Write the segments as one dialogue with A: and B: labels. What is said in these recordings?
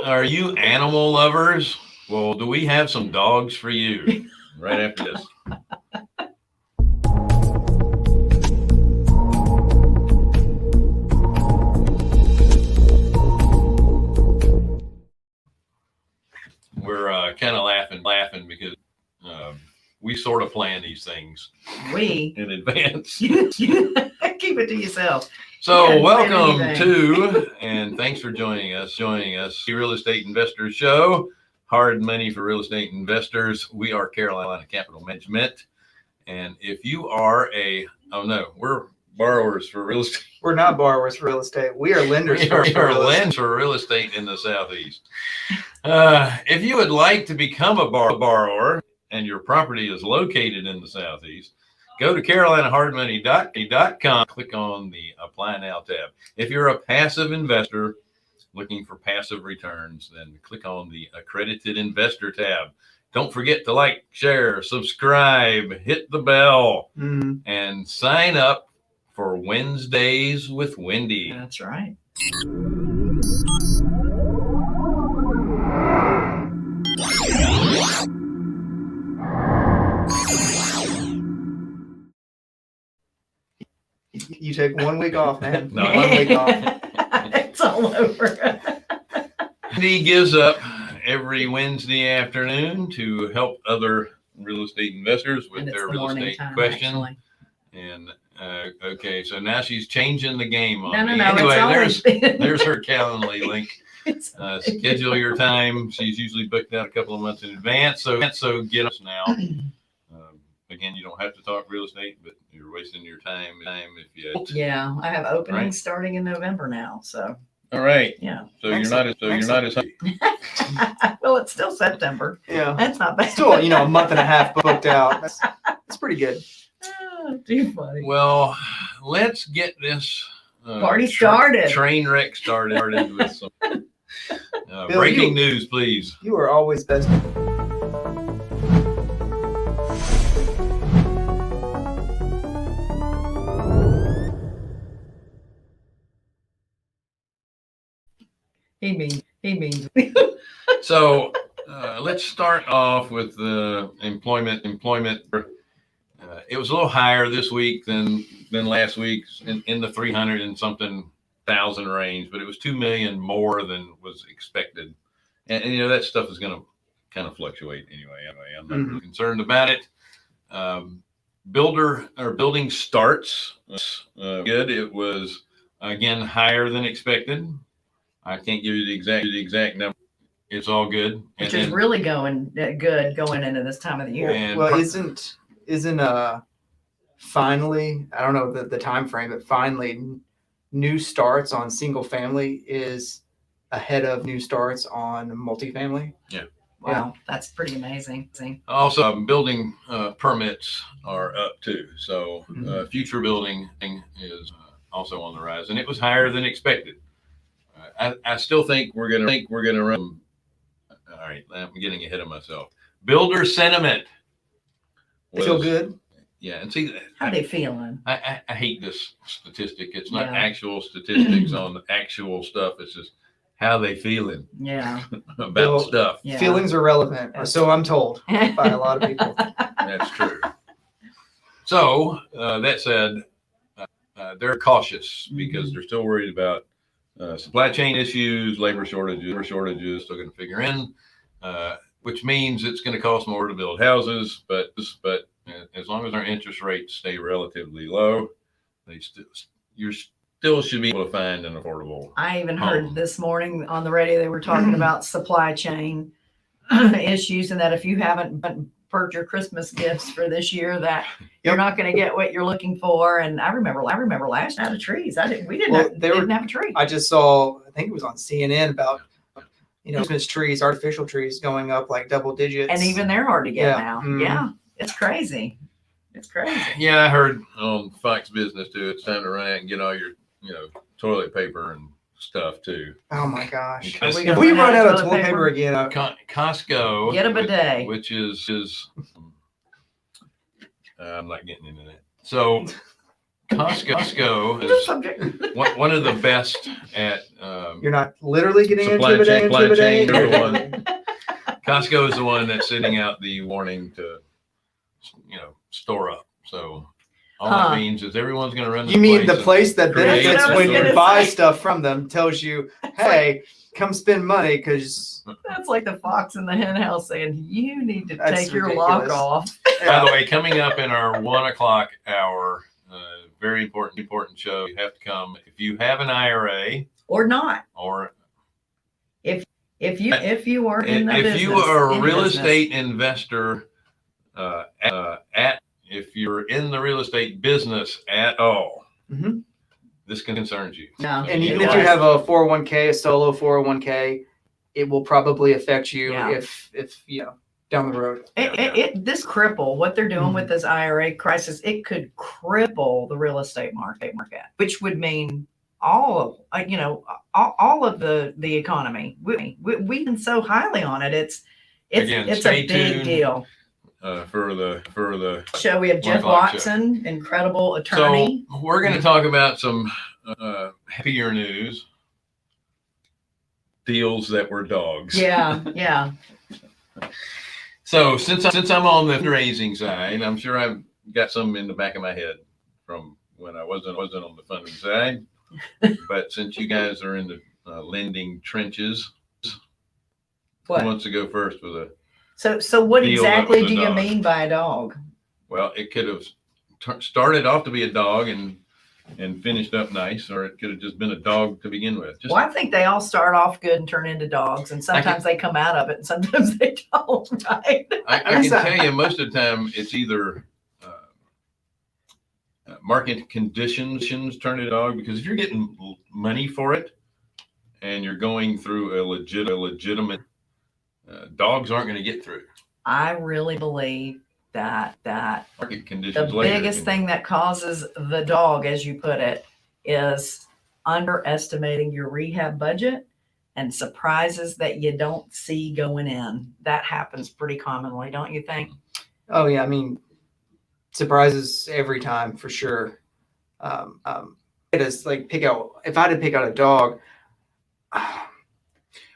A: Are you animal lovers? Well, do we have some dogs for you right after this? We're kind of laughing because we sort of plan these things in advance.
B: Keep it to yourself.
A: So welcome to, and thanks for joining us, the Real Estate Investors Show, hard money for real estate investors. We are Carolina Capital Management. And if you are we're borrowers for real estate.
C: We're not borrowers for real estate. We are lenders for
A: real estate in the Southeast. If you would like to become a borrower and your property is located in the Southeast, go to carolinahardmoney.com, click on the Apply Now tab. If you're a passive investor looking for passive returns, then click on the Accredited Investor tab. Don't forget to like, share, subscribe, hit the bell, and sign up for Wednesdays with Wendy.
B: That's right.
C: You take 1 week off, man.
A: No.
C: 1 week off.
B: It's all over.
A: Wendy gives up every Wednesday afternoon to help other real estate investors with their real estate question.
B: Actually.
A: And okay, so now she's changing the game on me.
B: No.
A: Anyway, there's her Calendly link. Schedule your time. She's usually booked out a couple of months in advance. So get us now. Again, you don't have to talk real estate, but you're wasting your time if you.
B: Yeah, I have openings starting in November now. So.
A: All right.
B: Yeah.
A: So you're not as
B: Well, it's still September.
C: Yeah.
B: That's not bad.
C: Still, a month and a half booked out. That's pretty good.
B: Oh, too funny.
A: Well, let's get this
B: party started.
A: Train wreck started with some
C: Bill,
A: breaking news, please.
C: You are always best.
B: He means.
A: So let's start off with the employment. It was a little higher this week than last week, in the 300 and something thousand range, but it was 2 million more than was expected. And that stuff is going to kind of fluctuate anyway. I'm not really concerned about it. Building starts good. It was again higher than expected. I can't give you the exact number. It's all good.
B: Which is really going good going into this time of the year.
C: Well, isn't finally, I don't know the time frame, but finally new starts on single family is ahead of new starts on multifamily.
A: Yeah.
B: Wow, that's pretty amazing.
A: Also, building permits are up too. So future building is also on the rise, and it was higher than expected. I still think we're gonna run. All right, I'm getting ahead of myself. Builder sentiment.
C: They feel good.
A: Yeah, and see,
B: how they feeling?
A: I hate this statistic. It's not actual statistics on the actual stuff. It's just how they feeling.
B: Yeah.
A: About stuff.
C: Yeah. Feelings are relevant, or so I'm told by a lot of people.
A: That's true. So that said, they're cautious because they're still worried about supply chain issues, labor shortages, still going to figure in, which means it's going to cost more to build houses. But as long as our interest rates stay relatively low, you still should be able to find an affordable.
B: I even heard this morning on the radio they were talking about supply chain issues, and that if you haven't purchased your Christmas gifts for this year, that you're not going to get what you're looking for. And I remember last year out of trees. We didn't have a tree.
C: I just saw, I think it was on CNN about Christmas trees, artificial trees going up like double digits.
B: And even they're hard to get now. Yeah, it's crazy.
A: Yeah, I heard on Fox Business too. It's time to run out and get all your toilet paper and stuff too.
C: Oh my gosh!
B: If
C: we run out of toilet paper again,
A: Costco,
B: get a bidet,
A: which is I'm not getting into that. So Costco is
B: Subject.
A: one of the best at
C: You're not literally getting
A: supply
C: into
A: chain. Supply chain. They're the
C: one.
A: one. Costco is the one that's sitting out the warning to, store up. So all that means is everyone's going to run.
C: You mean the
A: and
C: place that
A: create
C: benefits
B: That's what I
C: when
B: was
C: you
B: gonna
C: buy
B: say.
C: stuff from them tells you, hey, come spend money because
B: That's like the fox in the hen house saying, you need to
C: That's
B: take your lock
C: ridiculous.
B: off.
A: By the way, coming up in our 1:00 hour, very important show. You have to come if you have an IRA
B: Or not.
A: or
B: If you are in the
A: if
B: business.
A: you are a
B: in
A: real
B: business.
A: estate investor, if you're in the real estate business at all,
C: Mhm.
A: this concerns you.
B: No.
A: So
C: and
B: It
C: even if
B: does.
C: you have a 401k, a solo 401k, it will probably affect you
B: Yeah.
C: if down the road.
B: This cripple what they're doing
C: Mm-hmm.
B: with this IRA crisis, it could cripple the real estate market, which would mean all of the economy. We think so highly on it. It's
A: Again,
B: it's
A: stay
B: a big
A: tuned.
B: deal.
A: For the
B: So we have Jeff
A: 1:00 show.
B: Watson, incredible attorney.
A: So we're going to talk about some happier news. Deals that were dogs.
B: Yeah.
A: So since I'm on the fundraising side, I'm sure I've got some in the back of my head from when I wasn't on the funding side. But since you guys are in the lending trenches,
B: What?
A: who wants to go first with a?
B: So what
A: Deal that
B: exactly
A: was a
B: do you
A: dog.
B: mean by a dog?
A: Well, it could have started off to be a dog and finished up nice, or it could have just been a dog to begin with. Just
B: Well, I think they all start off good and turn into dogs, and sometimes they come out of it, and sometimes they don't. Right?
A: I can tell you most of the time it's either market conditions turn it dog, because if you're getting money for it and you're going through a legitimate dogs aren't going to get through.
B: I really believe that
A: Market conditions
B: the
A: later
B: biggest
A: can-
B: thing that causes the dog, as you put it, is underestimating your rehab budget and surprises that you don't see going in. That happens pretty commonly, don't you think?
C: Oh yeah, I mean, surprises every time for sure. It is like if I had to pick out a dog,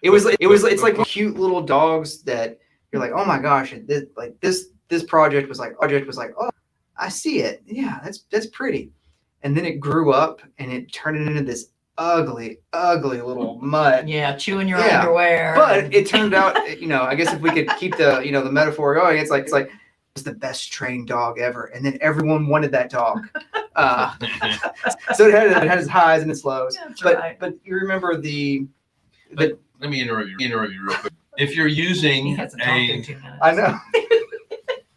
C: it's like cute little dogs that you're like, oh my gosh, this project was like, oh, I see it. Yeah, that's pretty. And then it grew up and it turned it into this ugly little mutt.
B: Yeah, chewing your
C: Yeah,
B: underwear.
C: But it turned out, I guess if we could keep the metaphor going, it's like it's the best trained dog ever, and then everyone wanted that dog. So it had its highs and its lows.
B: That's
C: but
B: right.
C: but you remember
A: Let me interrupt you real quick. If you're
B: He
A: using
B: hasn't talked in 2 minutes.
C: I know.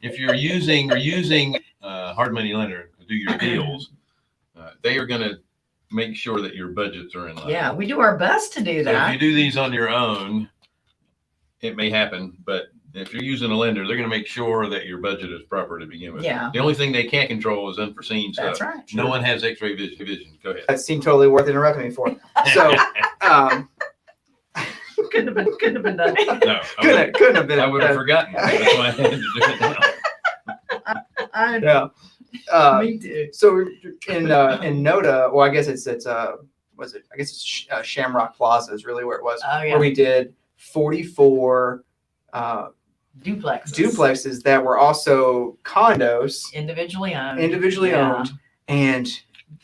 A: if you're using hard money lender to do your deals, they are going to make sure that your budgets are in line.
B: Yeah, we do our best to do
A: So if
B: that.
A: you do these on your own, it may happen, but if you're using a lender, they're going to make sure that your budget is proper to begin with.
B: Yeah.
A: The only thing they can't control is unforeseen
B: That's
A: stuff.
B: right.
A: No one has X-ray vision. Go ahead.
C: That seemed totally worth interrupting me for. So
B: Couldn't have been done.
A: No,
C: couldn't have been.
A: I would have forgotten. That's why I had to do it now.
B: I
C: Yeah.
B: Me too.
C: So in Noda, well, I guess it's was it? I guess it's Shamrock Plaza is really where it was.
B: Oh yeah.
C: Where we did 44 duplexes that were also condos,
B: Individually owned.
C: individually owned, and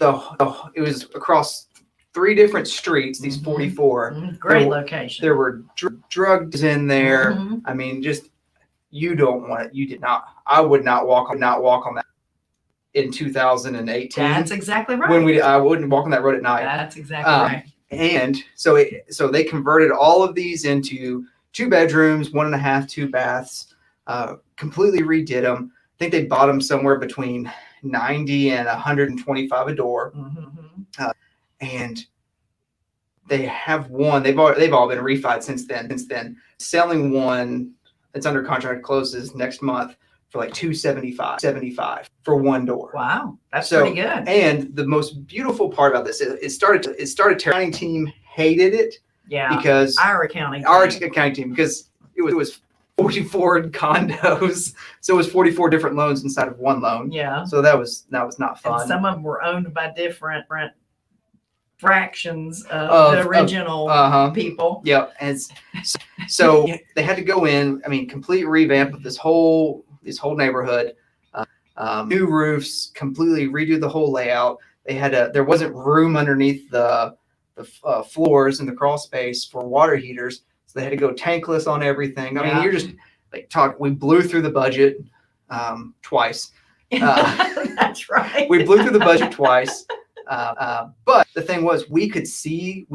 C: it was across 3 different streets. These
B: Mhm.
C: 44.
B: Great
C: There-
B: location.
C: There were drugs in there.
B: Mhm.
C: I mean, just you don't want it. You did not. I would not walk on that in 2018.
B: That's exactly right.
C: when I wouldn't walk on that road at night.
B: That's exactly
C: Um,
B: right.
C: And so they converted all of these into 2 bedrooms, 1.5, 2 baths, completely redid them. I think they bought them somewhere between 90 and 125 a door.
B: Mhm.
C: And they have one, they've all been refied since then. Selling one that's under contract closes next month for like $275 for 1 door.
B: Wow, that's
C: So-
B: pretty good.
C: And the most beautiful part about this, it started accounting team hated it
B: Yeah.
C: because
B: Our accounting.
C: our
B: team.
C: accounting team, because it was 44 condos. So it was 44 different loans inside of one loan.
B: Yeah.
C: So that was not fun.
B: And some of them were owned by different fractions of the original people.
C: Yep. And so they had to go in, I mean, complete revamp of this whole neighborhood, new roofs, completely redo the whole layout. They had there wasn't room underneath the floors in the crawl space for water heaters. So they had to go tankless on everything. I mean, you're just like we blew through the budget twice.
B: That's right.
C: We blew through the budget twice. But the thing was, we could see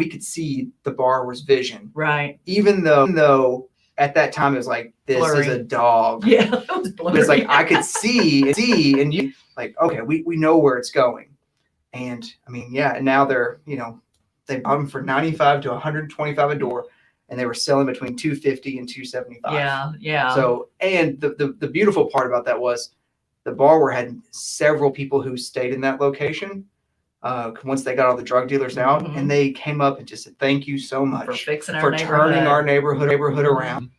C: the borrower's vision.
B: Right.
C: Even though at that time it was like, this
B: Blurry.
C: is a dog.
B: Yeah. It was blurry.
C: It's like I could see and you like, okay, we know where it's going. And I mean, yeah, and now they're, they bought them for 95 to 125 a door, and they were selling between 250 and 275.
B: Yeah, yeah.
C: So, and the beautiful part about that was the borrower had several people who stayed in that location once they got all the drug dealers out, and they came up and just said, thank you so much
B: for fixing
C: for turning our neighborhood around.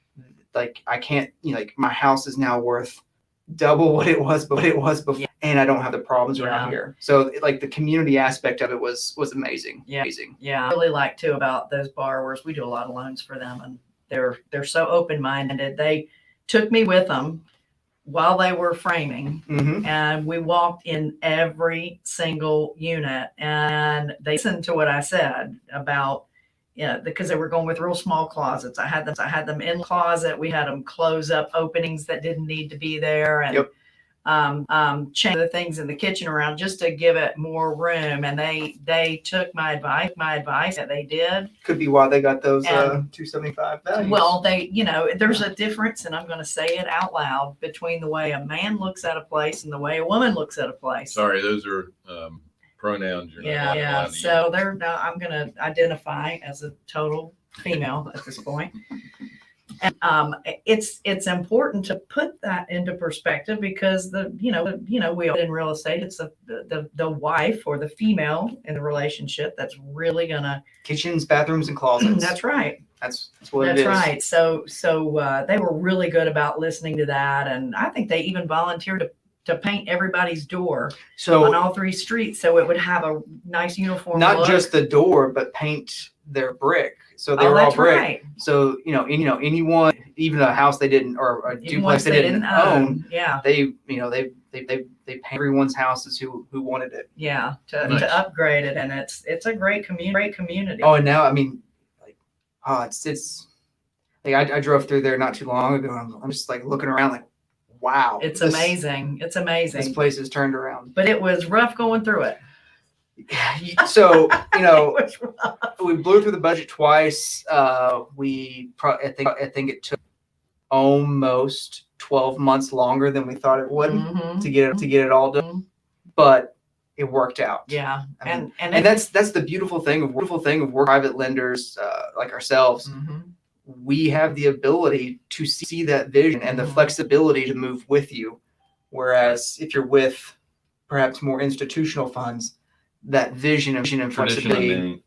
C: Like, I can't, like, my house is now worth double what it was before, and I don't have the problems around here. So like the community aspect of it was amazing.
B: Yeah.
C: Amazing.
B: Yeah. I really like too about those borrowers. We do a lot of loans for them, and they're so open-minded. They took me with them while they were framing, and we walked in every single unit, and they listened to what I said about, because they were going with real small closets. I had them in the closet. We had them close up openings that didn't need to be there, and change the things in the kitchen around just to give it more room. And they took my advice that they did.
C: Could be why they got those 275 values.
B: Well, there's a difference, and I'm going to say it out loud, between the way a man looks at a place and the way a woman looks at a place.
A: Sorry, those are pronouns.
B: Yeah. So I'm going to identify as a total female at this point. And it's important to put that into perspective, because we all in real estate, it's the wife or the female in the relationship that's really gonna
C: kitchens, bathrooms, and closets.
B: That's right.
C: That's what it is.
B: That's right. So they were really good about listening to that, and I think they even volunteered to paint everybody's door on all 3 streets, so it would have a nice uniform
C: not
B: look.
C: just the door, but paint their brick. So they were all brick.
B: Right.
C: So anyone, even a house they didn't, or a duplex they didn't own, they paint everyone's houses who wanted it.
B: Yeah, to upgrade it, and it's a great community.
C: Oh, and now I mean, like, it's like I drove through there not too long ago. I'm just like looking around, like, wow,
B: it's amazing. It's amazing.
C: This place has turned around,
B: but it was rough going through it.
C: So we blew through the budget twice. I think it took almost 12 months longer than we thought it would to get it all done, but it worked out.
B: Yeah,
C: and that's the beautiful thing of working private lenders like ourselves. We have the ability to see that vision and the flexibility to move with you, whereas if you're with perhaps more institutional funds, that vision and flexibility.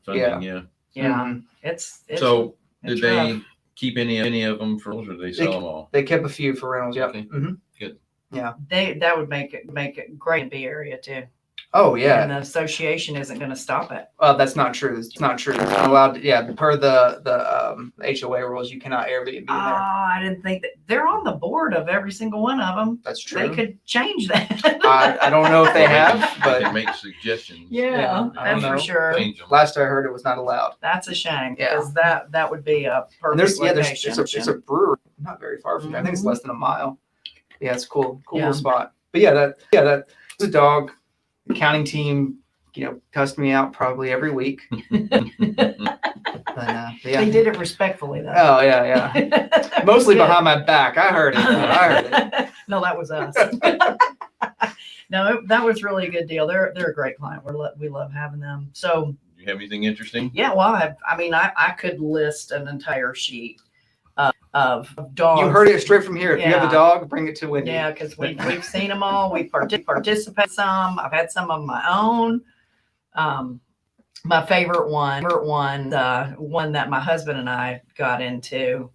C: It's
A: so did they keep any of them for rentals, or did they sell them all?
C: They kept a few for rentals. Yep.
A: Okay. Good.
C: Yeah.
B: That would make it great in the B area too.
C: Oh yeah.
B: And the association isn't going to stop it.
C: That's not true. It's not true. They're not allowed to, per the HOA rules, you cannot Airbnb in there.
B: I didn't think that they're on the board of every single one of them.
C: That's true.
B: They could change that.
C: I don't know if they have, but
A: they make suggestions.
B: Yeah, that's for sure.
C: Last I heard, it was not allowed.
B: That's a shame, because that would be a perfect location.
C: There's a brewery not very far from here. I think it's less than a mile. Yeah, it's cool little spot. But that was a dog. The accounting team, cussed me out probably every week. But,
B: They did it respectfully, though.
C: Oh yeah. Mostly behind my back. I heard it.
B: No, that was us. No, that was really a good deal. They're a great client. We love having them. So,
A: do you have anything interesting?
B: Yeah, well, I could list an entire sheet of dogs.
C: You heard it straight from here. If you have a dog, bring it to Wendy.
B: Yeah, because we've seen them all. We participate some. I've had some of my own. My favorite one, the one that my husband and I got into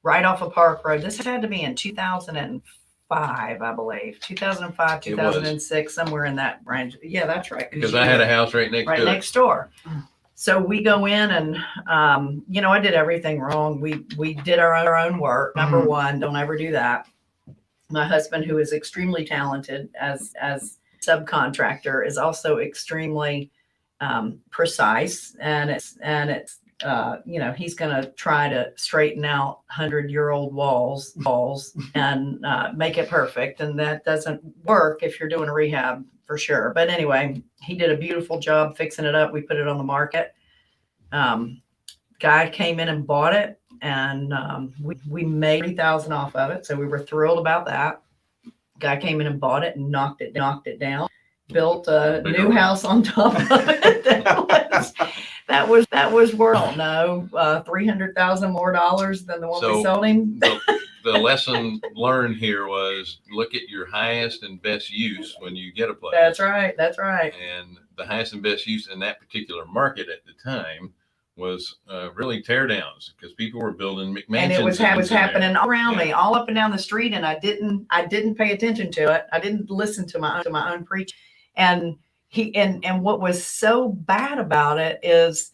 B: right off of Park Road. This had to be in 2005, I believe. 2005,
A: It was.
B: 2006, somewhere in that range. Yeah, that's right.
A: Because I had a house right next
B: right
A: to it.
B: next door. So we go in and, I did everything wrong. We did our own work. Number one, don't ever do that. My husband, who is extremely talented as subcontractor, is also extremely precise, and it's he's going to try to straighten out 100-year-old walls and make it perfect, and that doesn't work if you're doing a rehab for sure. But anyway, he did a beautiful job fixing it up. We put it on the market. Guy came in and bought it, and we made $3,000 off of it, so we were thrilled about that. Guy came in and bought it and knocked it down, built a new house on top of it. That was worth $300,000 more than the one we sold him.
A: The lesson learned here was look at your highest and best use when you get a place.
B: That's right.
A: And the highest and best use in that particular market at the time was really tear downs, because people were building McMansions. And
B: it was happening all around me, all up and down the street, and I didn't pay attention to it. I didn't listen to my own preach. And what was so bad about it is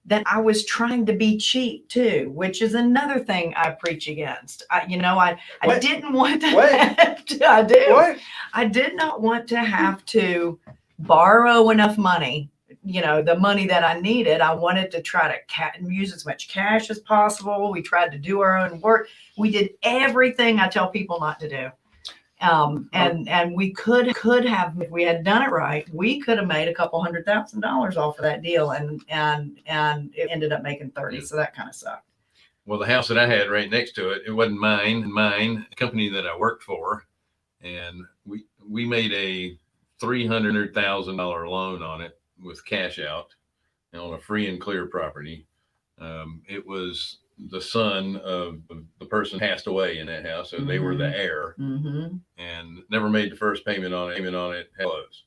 B: that I was trying to be cheap too, which is another thing I preach against. I didn't want to I did not want to have to borrow enough money, the money that I needed. I wanted to try to use as much cash as possible. We tried to do our own work. We did everything I tell people not to do. And we could have, if we had done it right, we could have made a couple $100,000 off of that deal, and it ended up making 30. So that kind of sucked.
A: Well, the house that I had right next to it, it wasn't mine, a company that I worked for, and we made a $300,000 loan on it with cash out on a free and clear property. It was the son of the person passed away in that house, so they were the heir, and never made the first payment on it. Close.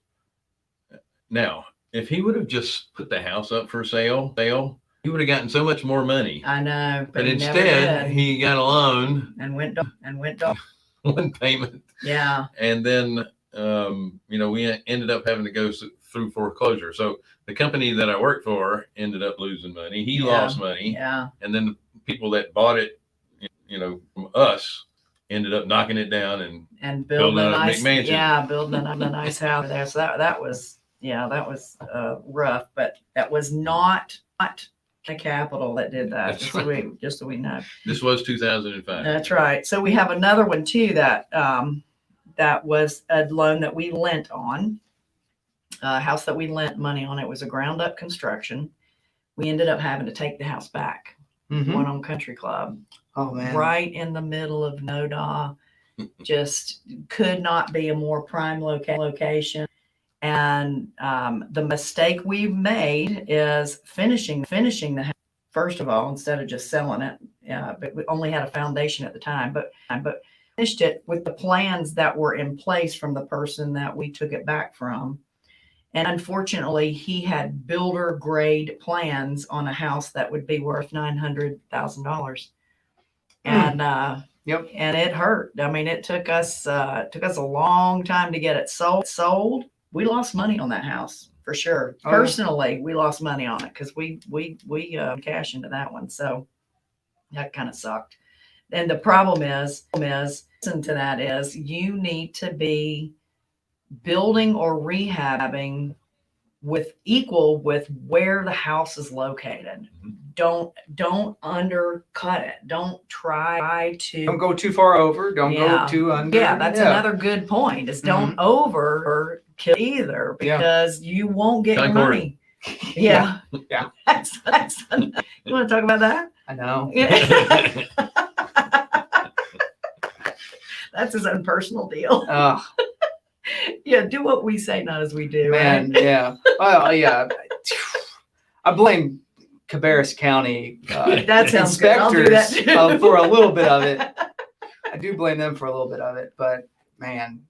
A: Now, if he would have just put the house up for sale, he would have gotten so much more money.
B: I know,
A: but instead he got a loan
B: and went off
A: one payment.
B: Yeah,
A: and then we ended up having to go through foreclosure. So the company that I worked for ended up losing money. He lost money.
B: Yeah.
A: And then the people that bought it, from us, ended up knocking it down and building a nice McMansion.
B: Yeah, building a nice house there. So that was rough, but that was not the capital that did that. Just so we know.
A: This was 2005.
B: That's right. So we have another one too that was a loan that we lent on. A house that we lent money on. It was a ground up construction. We ended up having to take the house back. One on Country Club.
C: Oh man!
B: Right in the middle of Noda. Just could not be a more prime location. And the mistake we made is finishing the house first of all, instead of just selling it. But we only had a foundation at the time, but finished it with the plans that were in place from the person that we took it back from. And unfortunately, he had builder grade plans on a house that would be worth $900,000. And and it hurt. I mean, it took us a long time to get it sold. We lost money on that house for sure. Oh. Personally, we lost money on it because we cashed into that one. So that kind of sucked. And the problem is, listen to that, is you need to be building or rehabbing with where the house is located. Don't undercut it. Don't
C: go too far over. Don't go too under.
B: Yeah, that's another good point. Is don't over kill either, because you won't get your money. Yeah.
C: Yeah.
B: That's you want to talk about that?
C: I know.
B: That's his own personal deal. Yeah, do what we say, not as we do.
C: Man,
B: right?
C: Yeah. Well, yeah. I blame Cabarrus County
B: that sounds
C: inspectors
B: good. I'll do that
C: for a little bit of it. I do blame them for a little bit of it, but man,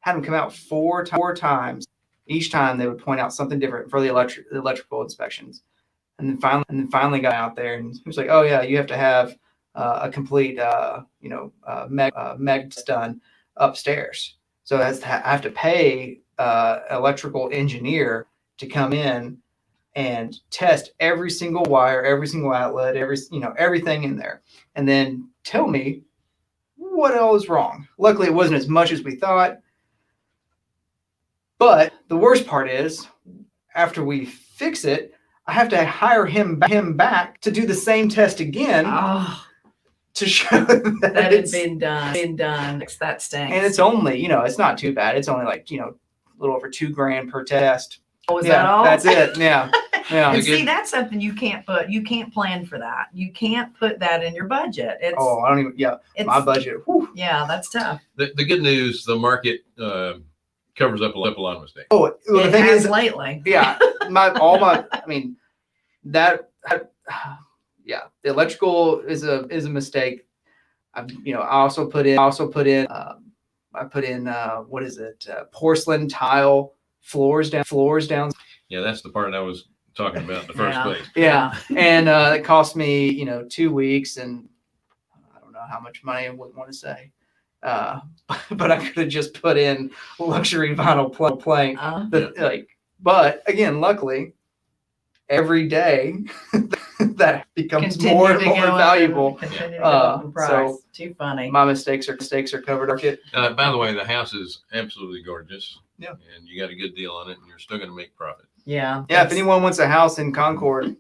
C: had them come out four times. Each time they would point out something different for the electrical inspections, and then finally got out there and he was like, "Oh yeah, you have to have a complete meg done upstairs. So I have to pay electrical engineer to come in and test every single wire, every single outlet, everything in there, and then tell me what all is wrong. Luckily, it wasn't as much as we thought. But the worst part is, after we fix it, I have to hire him back to do the same test again to show that
B: it's been done. That stinks.
C: And it's only, it's not too bad. It's only like, a little over $2,000 per test.
B: Oh, is that all?
C: That's it. Yeah. Yeah.
B: And see, that's something you can't plan for that. You can't put that in your budget.
C: I don't even, my budget. Whew.
B: Yeah, that's tough.
A: The good news, the market covers up a lot of mistakes.
C: Oh, the thing is,
B: lately.
C: Yeah. The electrical is a mistake. I put in what is it? Porcelain tile floors down.
A: Yeah, that's the part I was talking about in the first place.
C: Yeah. And it cost me, 2 weeks, and I don't know how much money I wouldn't want to say. But I could have just put in luxury vinyl plank. But again, luckily, every day that becomes more and more valuable.
B: So too funny.
C: My mistakes are covered.
A: By the way, the house is absolutely gorgeous.
C: Yeah.
A: And you got a good deal on it, and you're still going to make profit.
B: Yeah.
C: Yeah. If anyone wants a house in Concord,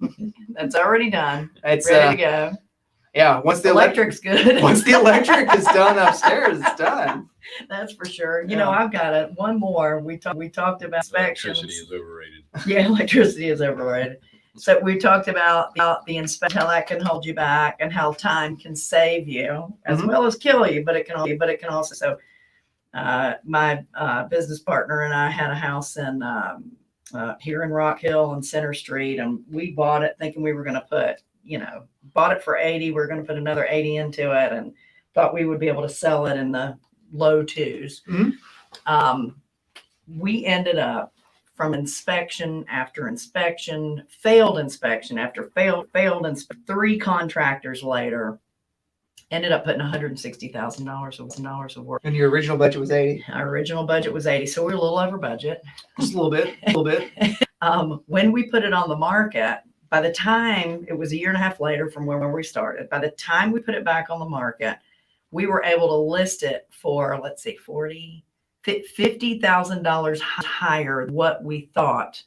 B: that's already done.
C: It's
B: ready to go.
C: Yeah. Once the
B: electric's good.
C: Once the electric is done upstairs, it's done.
B: That's for sure. I've got one more. We talked about inspections.
A: Electricity is overrated.
B: Yeah, electricity is overrated. So we talked about the inspection, how that can hold you back, and how time can save you as well as kill you. But it can also. So my business partner and I had a house in here in Rock Hill on Center Street, and we bought it thinking we were going to put, bought it for 80. We were going to put another 80 into it, and thought we would be able to sell it in the low 2s.
C: Mm-hmm.
B: We ended up, from inspection after inspection, failed inspection after failed 3 contractors later, ended up putting $160,000 of work.
C: And your original budget was 80.
B: Our original budget was 80, so we're a little over budget.
C: Just a little bit.
B: When we put it on the market, by the time, it was a year and a half later from where we started, by the time we put it back on the market, we were able to list it for, let's see, $50,000 higher than what we thought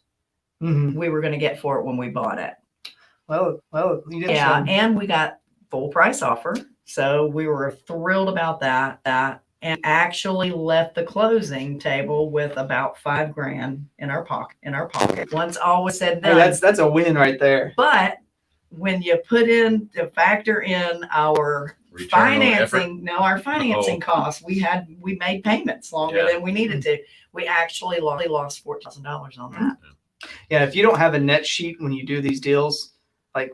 B: we were going to get for it when we bought it.
C: Well, you did.
B: Yeah, and we got full price offer, so we were thrilled about that. And actually left the closing table with about $5,000 in our pocket. Once all was said and done.
C: Hey, that's a win right there.
B: But when you factor in our our financing costs, we made payments longer than we needed to. We actually lost $4,000 on that.
C: Yeah, if you don't have a net sheet when you do these deals, like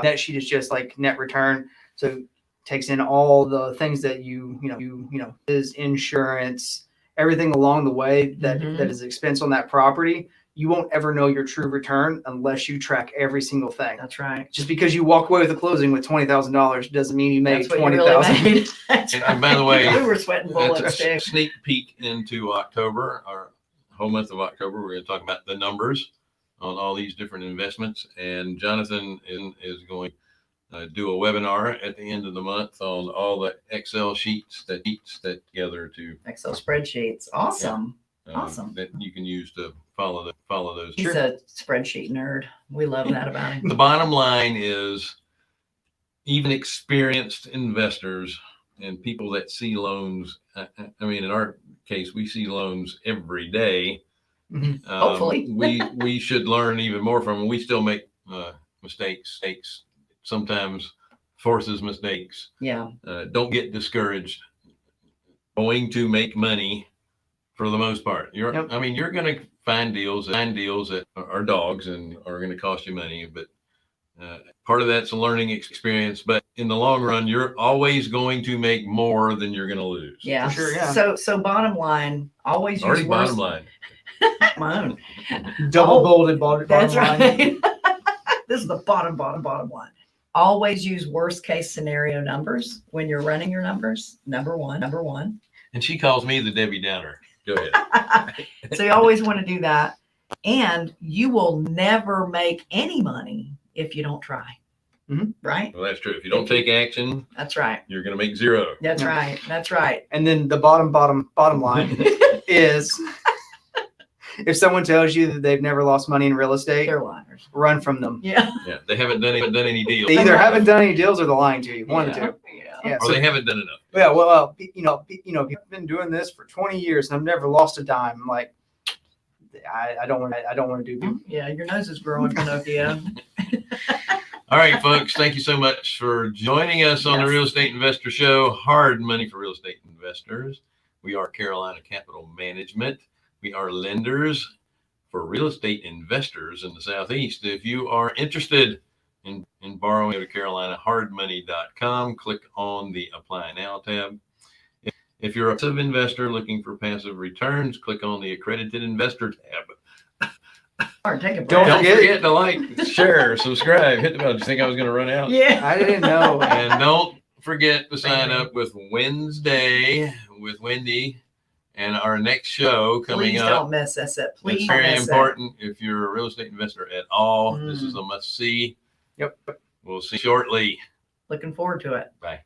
C: net sheet is just like net return. So takes in all the things that is insurance, everything along the way that is expense on that property. You won't ever know your true return unless you track every single thing.
B: That's right.
C: Just because you walk away with a closing with $20,000 doesn't mean you made $20,000.
A: And by the way,
B: we were sweating bullets.
A: A sneak peek into October, our whole month of October. We're going to talk about the numbers on all these different investments. And Jonathan is going to do a webinar at the end of the month on all the Excel sheets that together to
B: Excel spreadsheets. Awesome. Awesome.
A: That you can use to follow those.
B: He's a spreadsheet nerd. We love that about him.
A: The bottom line is, even experienced investors and people that see loans, in our case, we see loans every day.
B: Hopefully.
A: we should learn even more from them. We still make mistakes. Sometimes forces mistakes.
B: Yeah.
A: Don't get discouraged. Going to make money for the most part. You're going to find deals that are dogs and are going to cost you money, but part of that's a learning experience. But in the long run, you're always going to make more than you're going to lose.
B: Yeah,
C: for sure. Yeah.
B: So bottom line, always
A: Already
B: use
A: bottom line.
B: My own.
C: Double bolded bottom
B: That's
C: line.
B: right. This is the bottom line. Always use worst case scenario numbers when you're running your numbers. Number one.
A: And she calls me the Debbie Downer. Go ahead.
B: So you always want to do that. And you will never make any money if you don't try.
C: Mhm.
B: Right?
A: Well, that's true. If you don't take action,
B: That's right.
A: you're going to make zero.
B: That's
C: Yeah.
B: right. That's right.
C: And then the bottom line is if someone tells you that they've never lost money in real estate,
B: They're liars.
C: run from them.
B: Yeah.
A: Yeah, they haven't done any deals.
C: They either haven't done any deals or they're lying to you. One of the two.
B: Yeah.
C: Yeah.
A: Or
C: So,
A: they haven't done enough.
C: yeah. Well, you know, you've been doing this for 20 years and I've never lost a dime. I'm like, I don't want to do.
B: Yeah. Your nose is growing, Pinocchio.
A: All right, folks. Thank you so much for joining us on the
B: Yes.
A: Real Estate Investor Show. Hard money for real estate investors. We are Carolina Capital Management. We are lenders for real estate investors in the Southeast. If you are interested in borrowing, go to carolinahardmoney.com. Click on the Apply Now tab. If you're a passive investor looking for passive returns, click on the Accredited Investor tab.
B: Or take a
C: Don't
B: breath.
A: Don't forget to like, share, subscribe, hit the bell. Did you think I was going to run out?
B: Yeah.
C: I didn't know.
A: And don't forget to sign up with Wednesday with Wendy and our next show coming
B: Please
A: up.
B: don't miss us. Please
A: It's
B: don't
A: very
B: miss it.
A: important if you're a real estate investor at all. This is a must see.
C: Yep.
A: We'll see you shortly.
B: Looking forward to it.
A: Bye.